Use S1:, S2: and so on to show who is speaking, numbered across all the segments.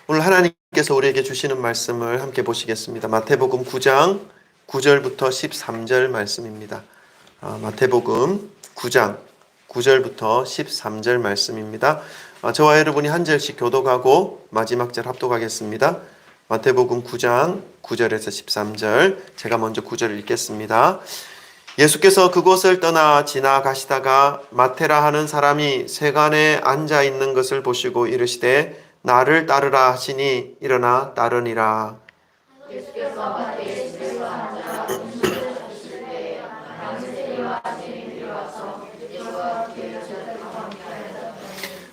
S1: 오늘 하나님께서 우리에게 주시는 말씀을 함께 보시겠습니다. 마태복음 9장 9절부터 13절 말씀입니다. 마태복음 9장 9절부터 13절 말씀입니다. 저와 여러분이 한 절씩 교독하고 마지막 절 합독하겠습니다. 마태복음 9장 9절에서 13절, 제가 먼저 9절을 읽겠습니다. 예수께서 그곳을 떠나 지나가시다가 마테라 하는 사람이 세간에 앉아 있는 것을 보시고 이르시되 나를 따르라 하시니 일어나 따르니라. 예수께서 마태의 집에서 앉아 음식을 드실 때 많은 세리와 죄인들이 와서 예수와 그의 제자들과 함께 하였다.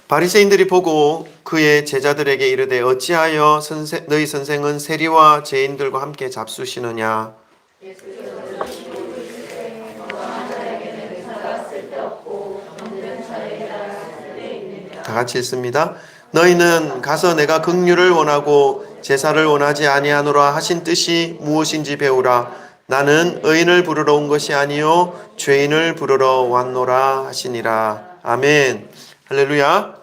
S1: 바리새인들이 보고 그의 제자들에게 이르되 어찌하여 너희 선생은 세리와 죄인들과 함께 잡수시느냐. 다 같이 읽습니다. 너희는 가서 내가 긍휼을 원하고 제사를 원하지 아니하노라 하신 뜻이 무엇인지 배우라. 나는 의인을 부르러 온 것이 아니요 죄인을 부르러 왔노라 하시니라. 아멘. 할렐루야.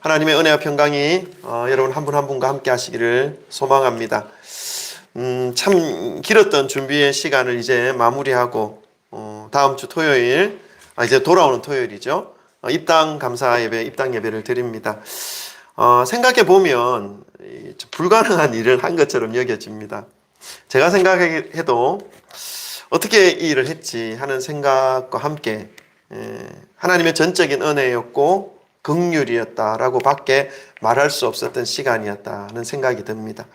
S1: 하나님의 은혜와 평강이 여러분 한 분 한 분과 함께 하시기를 소망합니다. 참 길었던 준비의 시간을 이제 마무리하고 다음 주 토요일, 이제 돌아오는 토요일이죠. 입당 감사 예배, 입당 예배를 드립니다. 생각해 보면 불가능한 일을 한 것처럼 여겨집니다. 제가 생각해도 어떻게 이 일을 했지 하는 생각과 함께 하나님의 전적인 은혜였고 긍휼이었다라고 밖에 말할 수 없었던 시간이었다는 생각이 듭니다.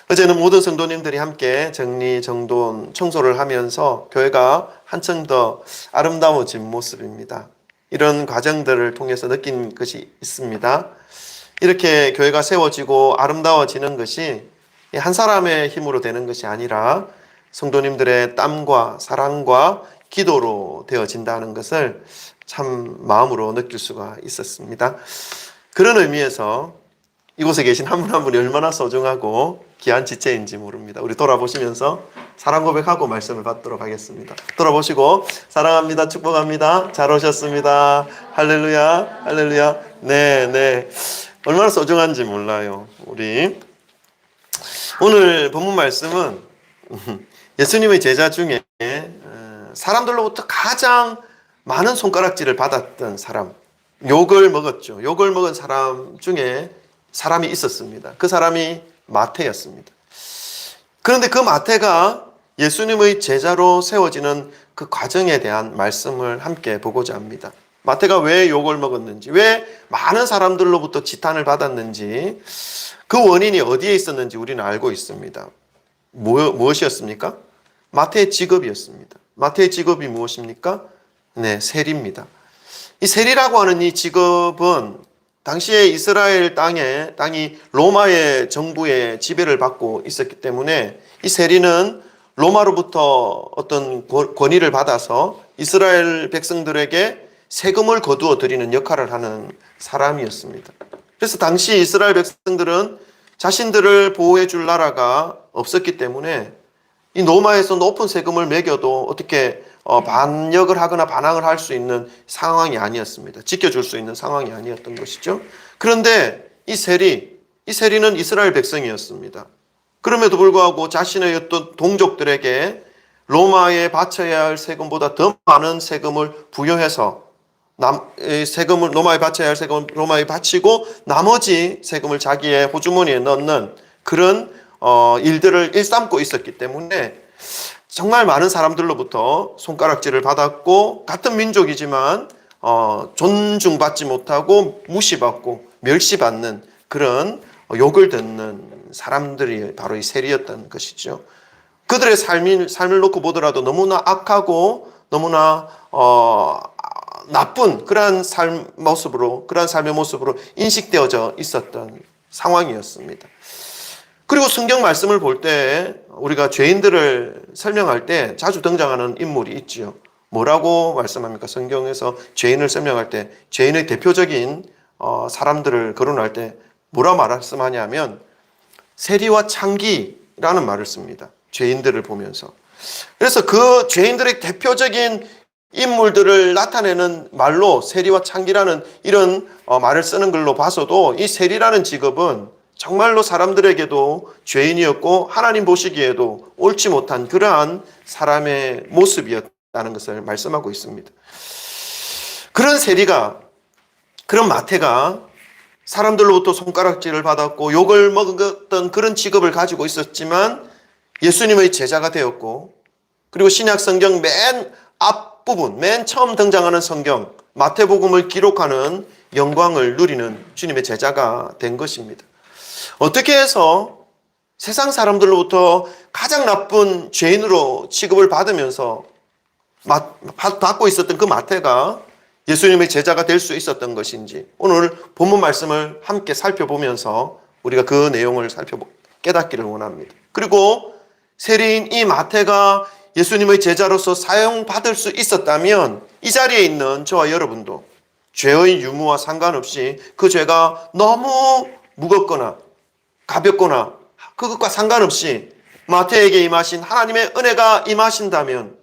S1: 어제는 모든 성도님들이 함께 정리정돈 청소를 하면서 교회가 한층 더 아름다워진 모습입니다. 이런 과정들을 통해서 느낀 것이 있습니다. 이렇게 교회가 세워지고 아름다워지는 것이 한 사람의 힘으로 되는 것이 아니라 성도님들의 땀과 사랑과 기도로 되어진다는 것을 참 마음으로 느낄 수가 있었습니다. 그런 의미에서 이곳에 계신 한 분 한 분이 얼마나 소중하고 귀한 지체인지 모릅니다. 우리 돌아보시면서 사랑 고백하고 말씀을 받도록 하겠습니다. 돌아보시고 사랑합니다. 축복합니다. 잘 오셨습니다. 할렐루야. 할렐루야. 네. 얼마나 소중한지 몰라요. 우리 오늘 본문 말씀은 예수님의 제자 중에 사람들로부터 가장 많은 손가락질을 받았던 사람, 욕을 먹었죠. 욕을 먹은 사람 중에 사람이 있었습니다. 그 사람이 마태였습니다. 그런데 그 마태가 예수님의 제자로 세워지는 그 과정에 대한 말씀을 함께 보고자 합니다. 마태가 왜 욕을 먹었는지, 왜 많은 사람들로부터 지탄을 받았는지, 그 원인이 어디에 있었는지 우리는 알고 있습니다. 무엇이었습니까? 마태의 직업이었습니다. 마태의 직업이 무엇입니까? 네, 세리입니다. 이 세리라고 하는 이 직업은 당시에 이스라엘 땅이 로마의 정부의 지배를 받고 있었기 때문에 이 세리는 로마로부터 어떤 권위를 받아서 이스라엘 백성들에게 세금을 거두어 드리는 역할을 하는 사람이었습니다. 그래서 당시 이스라엘 백성들은 자신들을 보호해 줄 나라가 없었기 때문에 이 로마에서 높은 세금을 매겨도 어떻게 반역을 하거나 반항을 할 수 있는 상황이 아니었습니다. 지켜줄 수 있는 상황이 아니었던 것이죠. 그런데 이 세리는 이스라엘 백성이었습니다. 그럼에도 불구하고 자신의 어떤 동족들에게 로마에 바쳐야 할 세금보다 더 많은 세금을 부여해서 로마에 바쳐야 할 세금을 로마에 바치고 나머지 세금을 자기의 호주머니에 넣는 그런 일들을 일삼고 있었기 때문에 정말 많은 사람들로부터 손가락질을 받았고 같은 민족이지만 존중받지 못하고 무시받고 멸시받는 그런 욕을 듣는 사람들이 바로 이 세리였던 것이죠. 그들의 삶을 놓고 보더라도 너무나 악하고 너무나 나쁜 그러한 삶의 모습으로 인식되어져 있었던 상황이었습니다. 그리고 성경 말씀을 볼 때 우리가 죄인들을 설명할 때 자주 등장하는 인물이 있지요. 뭐라고 말씀합니까? 성경에서 죄인을 설명할 때 죄인의 대표적인 사람들을 거론할 때 뭐라 말씀하냐면 세리와 창기라는 말을 씁니다. 죄인들을 보면서. 그래서 그 죄인들의 대표적인 인물들을 나타내는 말로 세리와 창기라는 이런 말을 쓰는 걸로 봐서도 이 세리라는 직업은 정말로 사람들에게도 죄인이었고 하나님 보시기에도 옳지 못한 그러한 사람의 모습이었다는 것을 말씀하고 있습니다. 그런 세리가, 그런 마태가 사람들로부터 손가락질을 받았고 욕을 먹었던 그런 직업을 가지고 있었지만 예수님의 제자가 되었고, 그리고 신약 성경 맨 앞부분, 맨 처음 등장하는 성경 마태복음을 기록하는 영광을 누리는 주님의 제자가 된 것입니다. 어떻게 해서 세상 사람들로부터 가장 나쁜 죄인으로 취급을 받으면서 받고 있었던 그 마태가 예수님의 제자가 될 수 있었던 것인지, 오늘 본문 말씀을 함께 살펴보면서 우리가 그 내용을 깨닫기를 원합니다. 그리고 세리인 이 마태가 예수님의 제자로서 사용받을 수 있었다면 이 자리에 있는 저와 여러분도 죄의 유무와 상관없이 그 죄가 너무 무겁거나 가볍거나 그것과 상관없이 마태에게 임하신 하나님의 은혜가 임하신다면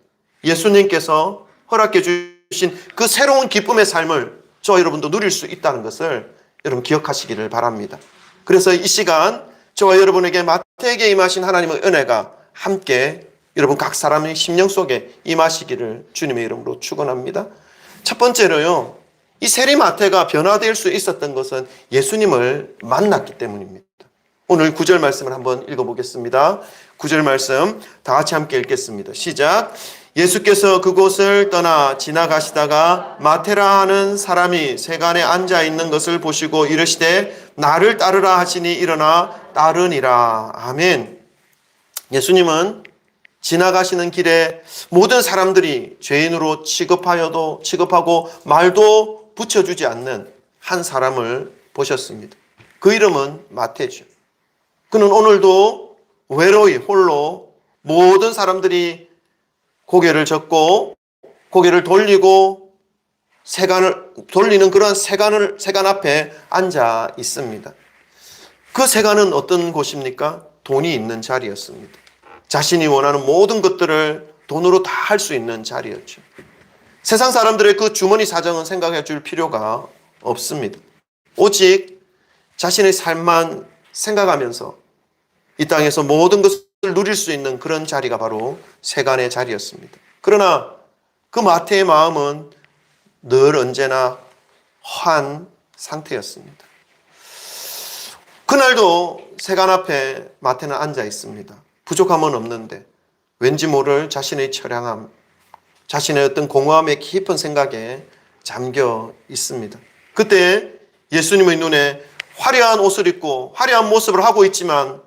S1: 예수님께서 허락해 주신 그 새로운 기쁨의 삶을 저와 여러분도 누릴 수 있다는 것을 여러분 기억하시기를 바랍니다. 그래서 이 시간 저와 여러분에게 마태에게 임하신 하나님의 은혜가 함께 여러분 각 사람의 심령 속에 임하시기를 주님의 이름으로 축원합니다. 첫 번째로요, 이 세리 마태가 변화될 수 있었던 것은 예수님을 만났기 때문입니다. 오늘 9절 말씀을 한번 읽어보겠습니다. 9절 말씀 다 같이 함께 읽겠습니다. 시작. 예수께서 그곳을 떠나 지나가시다가 마테라 하는 사람이 세간에 앉아 있는 것을 보시고 이르시되 나를 따르라 하시니 일어나 따르니라. 아멘. 예수님은 지나가시는 길에 모든 사람들이 죄인으로 취급하고 말도 붙여주지 않는 한 사람을 보셨습니다. 그 이름은 마태죠. 그는 오늘도 외로이 홀로 모든 사람들이 고개를 젓고 고개를 돌리고 돌리는 그런 세간 앞에 앉아 있습니다. 그 세간은 어떤 곳입니까? 돈이 있는 자리였습니다. 자신이 원하는 모든 것들을 돈으로 다 할 수 있는 자리였죠. 세상 사람들의 그 주머니 사정은 생각해 줄 필요가 없습니다. 오직 자신의 삶만 생각하면서 이 땅에서 모든 것을 누릴 수 있는 그런 자리가 바로 세간의 자리였습니다. 그러나 그 마태의 마음은 늘 언제나 허한 상태였습니다. 그날도 세간 앞에 마태는 앉아 있습니다. 부족함은 없는데 왠지 모를 자신의 처량함, 자신의 어떤 공허함의 깊은 생각에 잠겨 있습니다. 그때 예수님의 눈에 화려한 옷을 입고 화려한 모습을 하고 있지만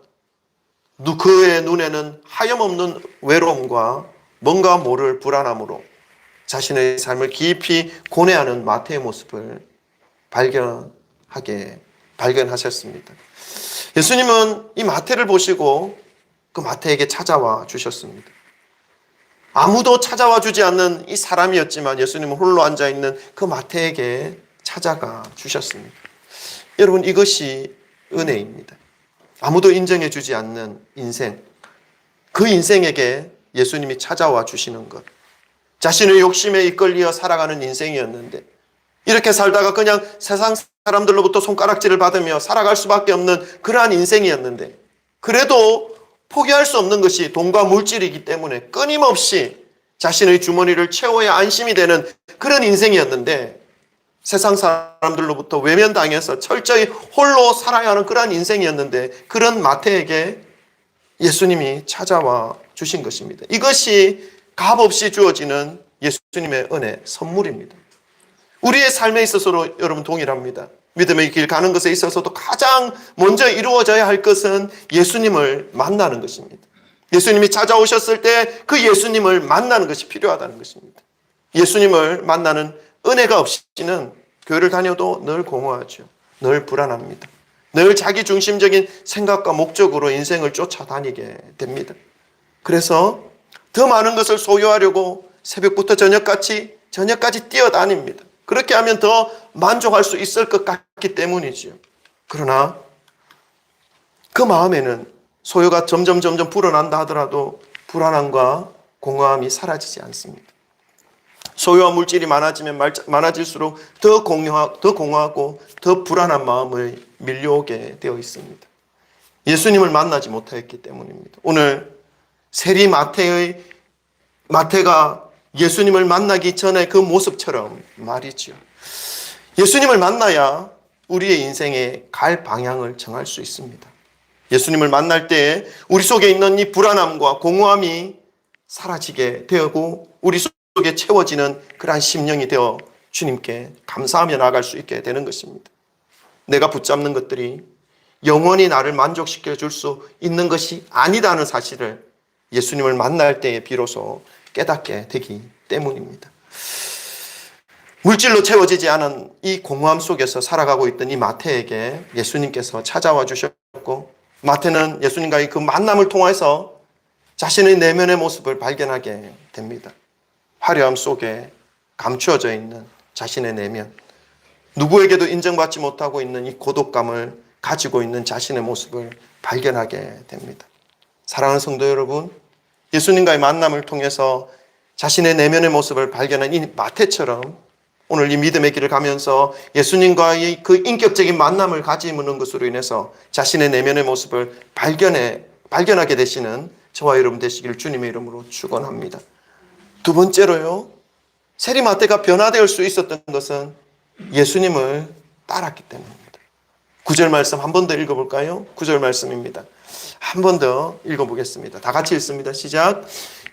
S1: 그의 눈에는 하염없는 외로움과 뭔가 모를 불안함으로 자신의 삶을 깊이 고뇌하는 마태의 모습을 발견하셨습니다. 예수님은 이 마태를 보시고 그 마태에게 찾아와 주셨습니다. 아무도 찾아와 주지 않는 이 사람이었지만 예수님은 홀로 앉아있는 그 마태에게 찾아가 주셨습니다. 여러분, 이것이 은혜입니다. 아무도 인정해 주지 않는 인생, 그 인생에게 예수님이 찾아와 주시는 것, 자신의 욕심에 이끌려 살아가는 인생이었는데 이렇게 살다가 그냥 세상 사람들로부터 손가락질을 받으며 살아갈 수밖에 없는 그러한 인생이었는데, 그래도 포기할 수 없는 것이 돈과 물질이기 때문에 끊임없이 자신의 주머니를 채워야 안심이 되는 그런 인생이었는데, 세상 사람들로부터 외면당해서 철저히 홀로 살아야 하는 그러한 인생이었는데 그런 마태에게 예수님이 찾아와 주신 것입니다. 이것이 값없이 주어지는 예수님의 은혜, 선물입니다. 우리의 삶에 있어서도 여러분 동일합니다. 믿음의 길 가는 것에 있어서도 가장 먼저 이루어져야 할 것은 예수님을 만나는 것입니다. 예수님이 찾아오셨을 때 그 예수님을 만나는 것이 필요하다는 것입니다. 예수님을 만나는 은혜가 없이는 교회를 다녀도 늘 공허하죠. 늘 불안합니다. 늘 자기중심적인 생각과 목적으로 인생을 쫓아다니게 됩니다. 그래서 더 많은 것을 소유하려고 새벽부터 저녁까지 뛰어다닙니다. 그렇게 하면 더 만족할 수 있을 것 같기 때문이죠. 그러나 그 마음에는 소유가 점점 불어난다 하더라도 불안함과 공허함이 사라지지 않습니다. 소유와 물질이 많아지면 많아질수록 더 공허하고 더 불안한 마음을 밀려오게 되어 있습니다. 예수님을 만나지 못하였기 때문입니다. 오늘 세리 마태가 예수님을 만나기 전에 그 모습처럼 말이죠. 예수님을 만나야 우리의 인생에 갈 방향을 정할 수 있습니다. 예수님을 만날 때 우리 속에 있는 이 불안함과 공허함이 사라지게 되고 우리 속에 채워지는 그러한 심령이 되어 주님께 감사하며 나아갈 수 있게 되는 것입니다. 내가 붙잡는 것들이 영원히 나를 만족시켜 줄 수 있는 것이 아니다는 사실을 예수님을 만날 때에 비로소 깨닫게 되기 때문입니다. 물질로 채워지지 않은 이 공허함 속에서 살아가고 있던 이 마태에게 예수님께서 찾아와 주셨고, 마태는 예수님과의 그 만남을 통해서 자신의 내면의 모습을 발견하게 됩니다. 화려함 속에 감추어져 있는 자신의 내면, 누구에게도 인정받지 못하고 있는 이 고독감을 가지고 있는 자신의 모습을 발견하게 됩니다. 사랑하는 성도 여러분, 예수님과의 만남을 통해서 자신의 내면의 모습을 발견한 이 마태처럼 오늘 이 믿음의 길을 가면서 예수님과의 그 인격적인 만남을 가지는 것으로 인해서 자신의 내면의 모습을 발견하게 되시는 저와 여러분 되시기를 주님의 이름으로 축원합니다. 두 번째로요, 세리 마태가 변화될 수 있었던 것은 예수님을 따랐기 때문입니다. 9절 말씀 한 번 더 읽어볼까요? 9절 말씀입니다. 한 번 더 읽어보겠습니다. 다 같이 읽습니다. 시작.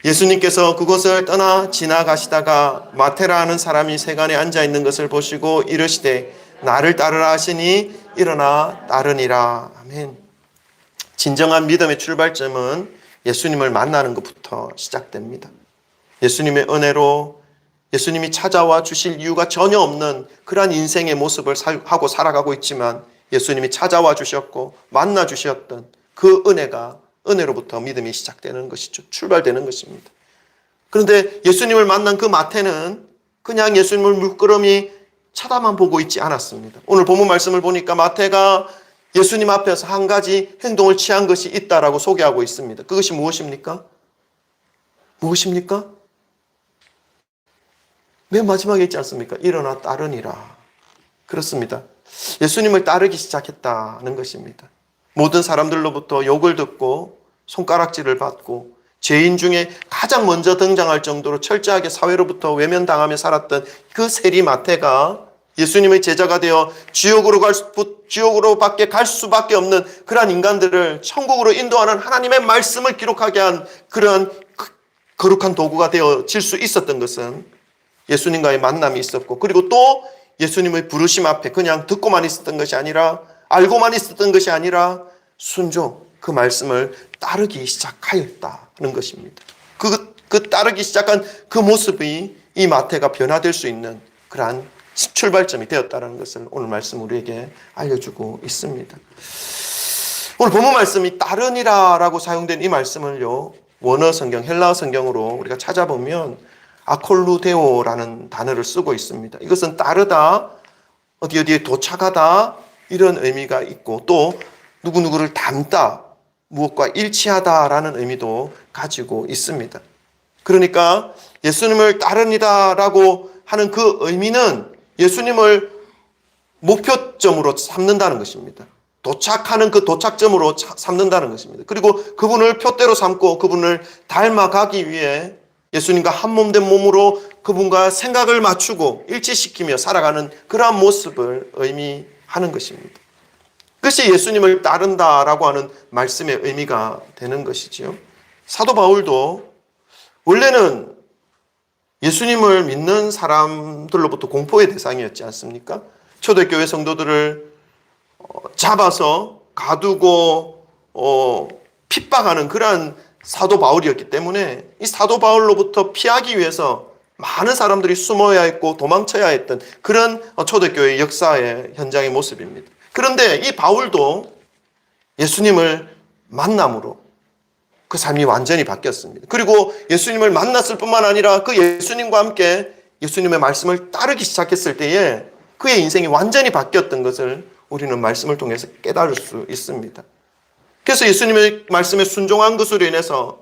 S1: 예수님께서 그곳을 떠나 지나가시다가 마테라 하는 사람이 세간에 앉아있는 것을 보시고 이르시되 나를 따르라 하시니 일어나 따르니라. 아멘. 진정한 믿음의 출발점은 예수님을 만나는 것부터 시작됩니다. 예수님의 은혜로 예수님이 찾아와 주실 이유가 전혀 없는 그러한 인생의 모습을 하고 살아가고 있지만 예수님이 찾아와 주셨고 만나 주셨던 그 은혜로부터 믿음이 시작되는 것이죠. 출발되는 것입니다. 그런데 예수님을 만난 그 마태는 그냥 예수님을 물끄러미 쳐다만 보고 있지 않았습니다. 오늘 본문 말씀을 보니까 마태가 예수님 앞에서 한 가지 행동을 취한 것이 있다라고 소개하고 있습니다. 그것이 무엇입니까? 무엇입니까? 맨 마지막에 있지 않습니까? 일어나 따르니라. 그렇습니다. 예수님을 따르기 시작했다는 것입니다. 모든 사람들로부터 욕을 듣고 손가락질을 받고 죄인 중에 가장 먼저 등장할 정도로 철저하게 사회로부터 외면당하며 살았던 그 세리 마태가 예수님의 제자가 되어 지옥으로밖에 갈 수밖에 없는 그러한 인간들을 천국으로 인도하는 하나님의 말씀을 기록하게 한 그러한 거룩한 도구가 되어질 수 있었던 것은 예수님과의 만남이 있었고, 그리고 또 예수님의 부르심 앞에 그냥 듣고만 있었던 것이 아니라, 알고만 있었던 것이 아니라 순종, 그 말씀을 따르기 시작하였다는 것입니다. 그 따르기 시작한 그 모습이 이 마태가 변화될 수 있는 그러한 출발점이 되었다는 것을 오늘 말씀 우리에게 알려주고 있습니다. 오늘 본문 말씀이 따르니라라고 사용된 이 말씀을요, 원어 성경, 헬라어 성경으로 우리가 찾아보면 아콜루데오라는 단어를 쓰고 있습니다. 이것은 따르다, 어디에 도착하다, 이런 의미가 있고, 또 누구누구를 닮다, 무엇과 일치하다라는 의미도 가지고 있습니다. 그러니까 예수님을 따릅니다라고 하는 그 의미는 예수님을 목표점으로 삼는다는 것입니다. 도착하는 그 도착점으로 삼는다는 것입니다. 그리고 그분을 표대로 삼고 그분을 닮아가기 위해 예수님과 한몸된 몸으로 그분과 생각을 맞추고 일치시키며 살아가는 그러한 모습을 의미하는 것입니다. 그것이 예수님을 따른다라고 하는 말씀의 의미가 되는 것이지요. 사도 바울도 원래는 예수님을 믿는 사람들로부터 공포의 대상이었지 않습니까? 초대교회 성도들을 잡아서 가두고 핍박하는 그러한 사도 바울이었기 때문에 이 사도 바울로부터 피하기 위해서 많은 사람들이 숨어야 했고 도망쳐야 했던 그런 초대교회 역사의 현장의 모습입니다. 그런데 이 바울도 예수님을 만남으로 그 삶이 완전히 바뀌었습니다. 그리고 예수님을 만났을 뿐만 아니라 그 예수님과 함께 예수님의 말씀을 따르기 시작했을 때에 그의 인생이 완전히 바뀌었던 것을 우리는 말씀을 통해서 깨달을 수 있습니다. 그래서 예수님의 말씀에 순종한 것으로 인해서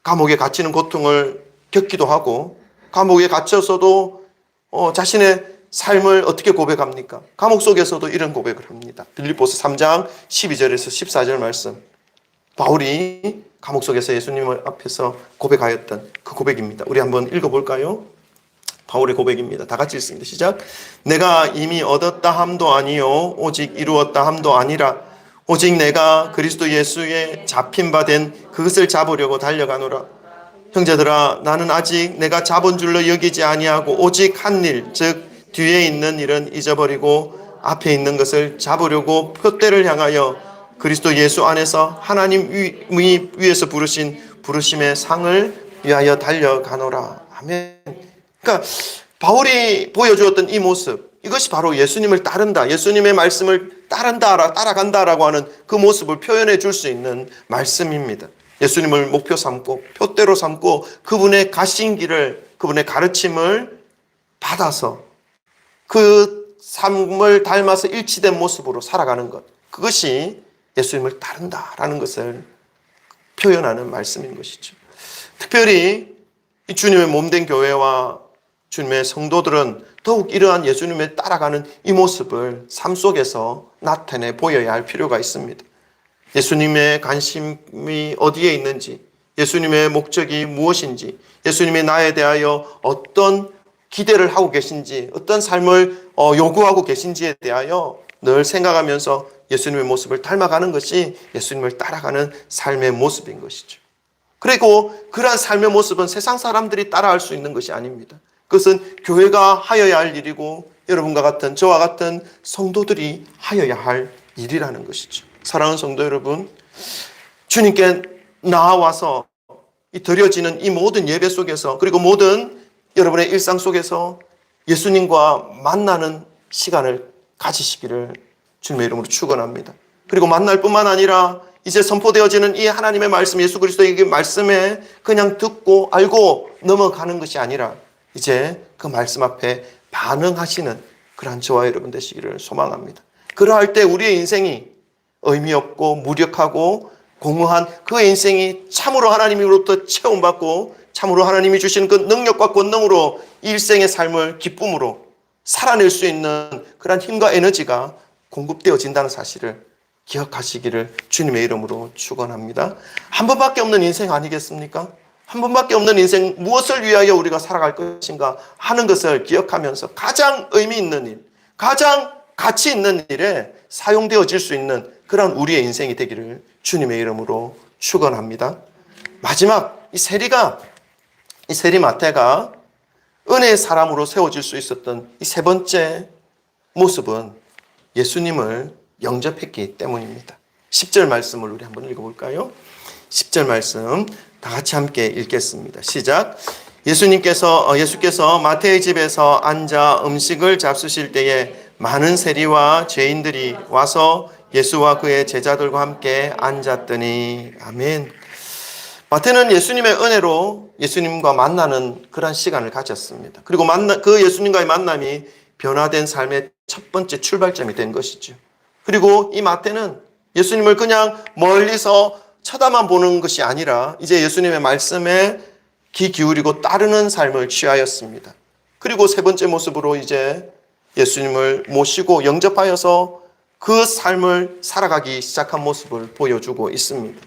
S1: 감옥에 갇히는 고통을 겪기도 하고, 감옥에 갇혀서도 자신의 삶을 어떻게 고백합니까? 감옥 속에서도 이런 고백을 합니다. 빌립보서 3장 12절에서 14절 말씀. 바울이 감옥 속에서 예수님을 앞에서 고백하였던 그 고백입니다. 우리 한번 읽어볼까요? 바울의 고백입니다. 다 같이 읽습니다. 시작. 내가 이미 얻었다 함도 아니요 오직 이루었다 함도 아니라 오직 내가 그리스도 예수에 잡힌 바 된 그것을 잡으려고 달려가노라. 형제들아, 나는 아직 내가 잡은 줄로 여기지 아니하고 오직 한 일, 즉 뒤에 있는 일은 잊어버리고 앞에 있는 것을 잡으려고 표대를 향하여 그리스도 예수 안에서 하나님 위에서 부르신 부르심의 상을 위하여 달려가노라. 아멘. 그러니까 바울이 보여주었던 이 모습, 이것이 바로 예수님을 따른다, 예수님의 말씀을 따라간다라고 하는 그 모습을 표현해 줄 수 있는 말씀입니다. 예수님을 목표 삼고 표대로 삼고 그분의 가신 길을, 그분의 가르침을 받아서 그 삶을 닮아서 일치된 모습으로 살아가는 것, 그것이 예수님을 따른다라는 것을 표현하는 말씀인 것이죠. 특별히 이 주님의 몸된 교회와 주님의 성도들은 더욱 이러한 예수님을 따라가는 이 모습을 삶 속에서 나타내 보여야 할 필요가 있습니다. 예수님의 관심이 어디에 있는지, 예수님의 목적이 무엇인지, 예수님이 나에 대하여 어떤 기대를 하고 계신지, 어떤 삶을 요구하고 계신지에 대하여 늘 생각하면서 예수님의 모습을 닮아가는 것이 예수님을 따라가는 삶의 모습인 것이죠. 그리고 그러한 삶의 모습은 세상 사람들이 따라할 수 있는 것이 아닙니다. 그것은 교회가 하여야 할 일이고 여러분과 같은, 저와 같은 성도들이 하여야 할 일이라는 것이죠. 사랑하는 성도 여러분, 주님께 나와서 드려지는 이 모든 예배 속에서, 그리고 모든 여러분의 일상 속에서 예수님과 만나는 시간을 가지시기를 주님의 이름으로 축원합니다. 그리고 만날 뿐만 아니라 이제 선포되어지는 이 하나님의 말씀, 예수 그리스도의 말씀에 그냥 듣고 알고 넘어가는 것이 아니라 이제 그 말씀 앞에 반응하시는 그러한 저와 여러분 되시기를 소망합니다. 그러할 때 우리의 인생이 의미 없고 무력하고 공허한 그 인생이 참으로 하나님으로부터 체험받고 참으로 하나님이 주신 그 능력과 권능으로 일생의 삶을 기쁨으로 살아낼 수 있는 그런 힘과 에너지가 공급되어진다는 사실을 기억하시기를 주님의 이름으로 축원합니다. 한 번밖에 없는 인생 아니겠습니까? 한 번밖에 없는 인생, 무엇을 위하여 우리가 살아갈 것인가 하는 것을 기억하면서 가장 의미 있는 일, 가장 가치 있는 일에 사용되어질 수 있는 그런 우리의 인생이 되기를 주님의 이름으로 축원합니다. 마지막 이 세리마태가 은혜의 사람으로 세워질 수 있었던 이 세 번째 모습은 예수님을 영접했기 때문입니다. 10절 말씀을 우리 한번 읽어볼까요? 10절 말씀 다 같이 함께 읽겠습니다. 시작. 예수께서 마태의 집에서 앉아 음식을 잡수실 때에 많은 세리와 죄인들이 와서 예수와 그의 제자들과 함께 앉았더니. 아멘. 마태는 예수님의 은혜로 예수님과 만나는 그런 시간을 가졌습니다. 그리고 그 예수님과의 만남이 변화된 삶의 첫 번째 출발점이 된 것이죠. 그리고 이 마태는 예수님을 그냥 멀리서 쳐다만 보는 것이 아니라 이제 예수님의 말씀에 귀 기울이고 따르는 삶을 취하였습니다. 그리고 세 번째 모습으로 이제 예수님을 모시고 영접하여서 그 삶을 살아가기 시작한 모습을 보여주고 있습니다.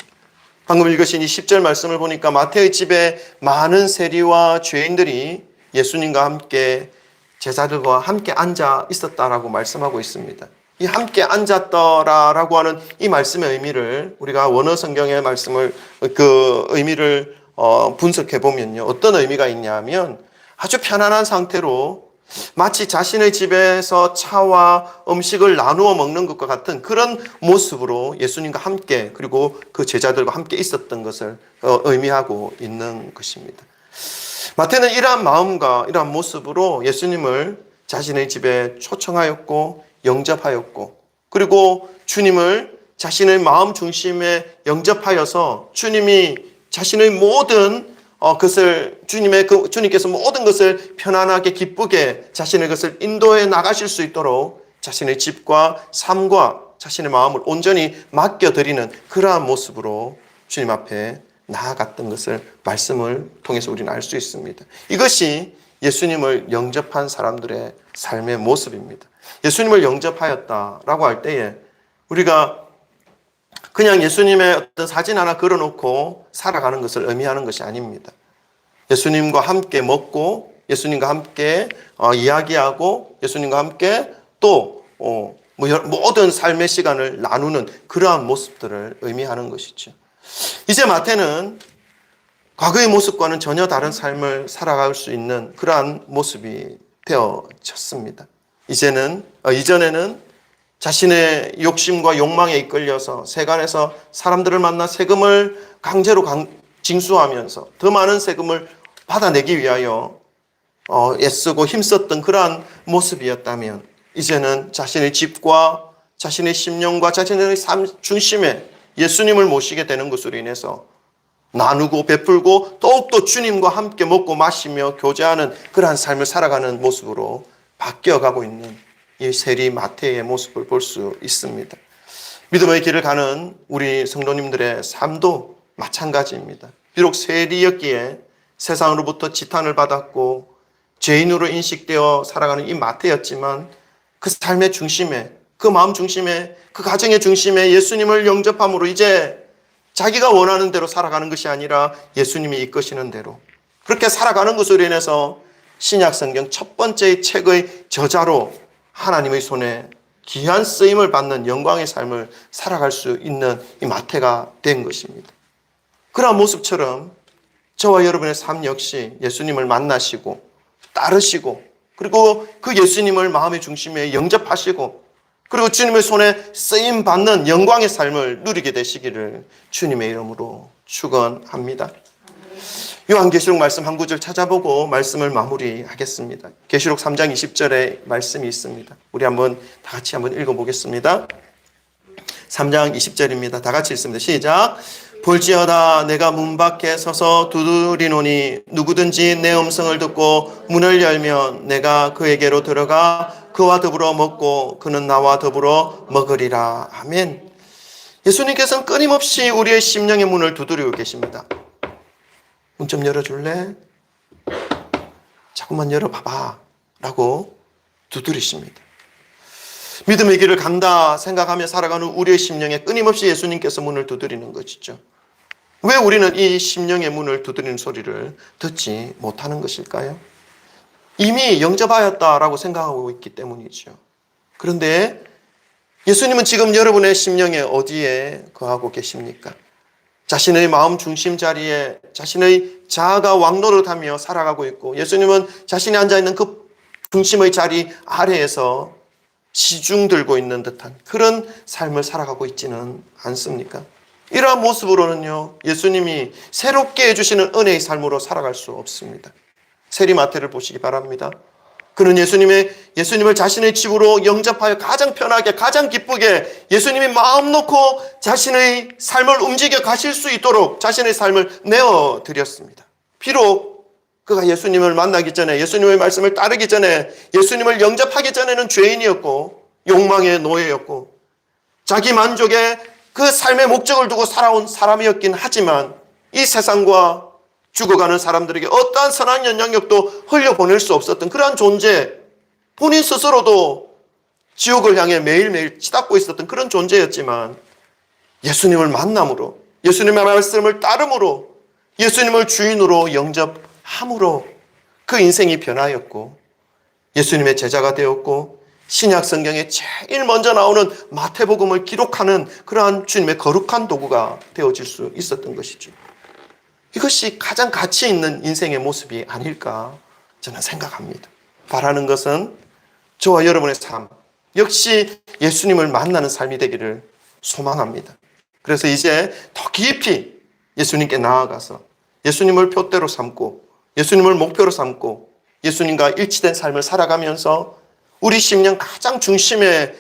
S1: 방금 읽으신 이 10절 말씀을 보니까 마태의 집에 많은 세리와 죄인들이 예수님과 함께 제자들과 함께 앉아 있었다라고 말씀하고 있습니다. 이 함께 앉았더라라고 하는 이 말씀의 의미를 우리가 원어 성경의 말씀을 그 의미를 분석해 보면요, 어떤 의미가 있냐면 아주 편안한 상태로 마치 자신의 집에서 차와 음식을 나누어 먹는 것과 같은 그런 모습으로 예수님과 함께 그리고 그 제자들과 함께 있었던 것을 의미하고 있는 것입니다. 마태는 이러한 마음과 이러한 모습으로 예수님을 자신의 집에 초청하였고 영접하였고, 그리고 주님을 자신의 마음 중심에 영접하여서 주님이 자신의 모든 것을 주님께서 모든 것을 편안하게 기쁘게 자신의 것을 인도해 나가실 수 있도록 자신의 집과 삶과 자신의 마음을 온전히 맡겨드리는 그러한 모습으로 주님 앞에 나아갔던 것을 말씀을 통해서 우리는 알 수 있습니다. 이것이 예수님을 영접한 사람들의 삶의 모습입니다. 예수님을 영접하였다라고 할 때에 우리가 그냥 예수님의 어떤 사진 하나 걸어놓고 살아가는 것을 의미하는 것이 아닙니다. 예수님과 함께 먹고 예수님과 함께 이야기하고 예수님과 함께 또 모든 삶의 시간을 나누는 그러한 모습들을 의미하는 것이죠. 이제 마태는 과거의 모습과는 전혀 다른 삶을 살아갈 수 있는 그러한 모습이 되어졌습니다. 이전에는 자신의 욕심과 욕망에 이끌려서 세간에서 사람들을 만나 세금을 강제로 징수하면서 더 많은 세금을 받아내기 위하여 애쓰고 힘썼던 그러한 모습이었다면, 이제는 자신의 집과 자신의 심령과 자신의 삶 중심에 예수님을 모시게 되는 것으로 인해서 나누고 베풀고 더욱더 주님과 함께 먹고 마시며 교제하는 그러한 삶을 살아가는 모습으로 바뀌어가고 있는 이 세리 마태의 모습을 볼 수 있습니다. 믿음의 길을 가는 우리 성도님들의 삶도 마찬가지입니다. 비록 세리였기에 세상으로부터 지탄을 받았고 죄인으로 인식되어 살아가는 이 마태였지만, 그 삶의 중심에, 그 마음 중심에, 그 가정의 중심에 예수님을 영접함으로 이제 자기가 원하는 대로 살아가는 것이 아니라 예수님이 이끄시는 대로 그렇게 살아가는 것으로 인해서 신약성경 첫 번째 책의 저자로 하나님의 손에 귀한 쓰임을 받는 영광의 삶을 살아갈 수 있는 이 마태가 된 것입니다. 그러한 모습처럼 저와 여러분의 삶 역시 예수님을 만나시고 따르시고, 그리고 그 예수님을 마음의 중심에 영접하시고, 그리고 주님의 손에 쓰임 받는 영광의 삶을 누리게 되시기를 주님의 이름으로 축원합니다. 요한계시록 말씀 한 구절 찾아보고 말씀을 마무리하겠습니다. 계시록 3장 20절에 말씀이 있습니다. 우리 한번 다 같이 한번 읽어보겠습니다. 3장 20절입니다. 다 같이 읽습니다. 시작. 볼지어다 내가 문 밖에 서서 두드리노니 누구든지 내 음성을 듣고 문을 열면 내가 그에게로 들어가 그와 더불어 먹고 그는 나와 더불어 먹으리라. 아멘. 예수님께서는 끊임없이 우리의 심령의 문을 두드리고 계십니다. 문 좀 열어줄래? 자꾸만 열어봐봐 라고 두드리십니다. 믿음의 길을 간다 생각하며 살아가는 우리의 심령에 끊임없이 예수님께서 문을 두드리는 것이죠. 왜 우리는 이 심령의 문을 두드리는 소리를 듣지 못하는 것일까요? 이미 영접하였다라고 생각하고 있기 때문이죠. 그런데 예수님은 지금 여러분의 심령에 어디에 거하고 계십니까? 자신의 마음 중심 자리에 자신의 자아가 왕노릇하며 살아가고 있고, 예수님은 자신이 앉아있는 그 중심의 자리 아래에서 시중 들고 있는 듯한 그런 삶을 살아가고 있지는 않습니까? 이러한 모습으로는요, 예수님이 새롭게 해주시는 은혜의 삶으로 살아갈 수 없습니다. 세리 마태를 보시기 바랍니다. 그는 예수님을 자신의 집으로 영접하여 가장 편하게, 가장 기쁘게 예수님이 마음 놓고 자신의 삶을 움직여 가실 수 있도록 자신의 삶을 내어드렸습니다. 비록 그가 예수님을 만나기 전에, 예수님의 말씀을 따르기 전에, 예수님을 영접하기 전에는 죄인이었고 욕망의 노예였고 자기 만족에 그 삶의 목적을 두고 살아온 사람이었긴 하지만, 이 세상과 죽어가는 사람들에게 어떠한 선한 영향력도 흘려보낼 수 없었던 그러한 존재, 본인 스스로도 지옥을 향해 매일매일 치닫고 있었던 그런 존재였지만, 예수님을 만남으로, 예수님의 말씀을 따름으로, 예수님을 주인으로 영접함으로 그 인생이 변하였고 예수님의 제자가 되었고, 신약 성경에 제일 먼저 나오는 마태복음을 기록하는 그러한 주님의 거룩한 도구가 되어질 수 있었던 것이죠. 이것이 가장 가치 있는 인생의 모습이 아닐까 저는 생각합니다. 바라는 것은 저와 여러분의 삶 역시 예수님을 만나는 삶이 되기를 소망합니다. 그래서 이제 더 깊이 예수님께 나아가서 예수님을 표대로 삼고 예수님을 목표로 삼고 예수님과 일치된 삶을 살아가면서 우리 심령 가장 중심에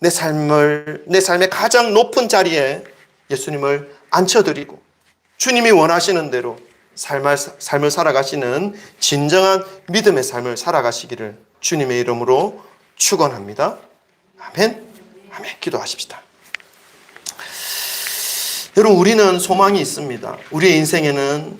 S1: 내 삶의 가장 높은 자리에 예수님을 앉혀드리고 주님이 원하시는 대로 삶을 살아가시는 진정한 믿음의 삶을 살아가시기를 주님의 이름으로 축원합니다. 아멘. 아멘. 기도하십시다. 여러분, 우리는 소망이 있습니다. 우리의 인생에는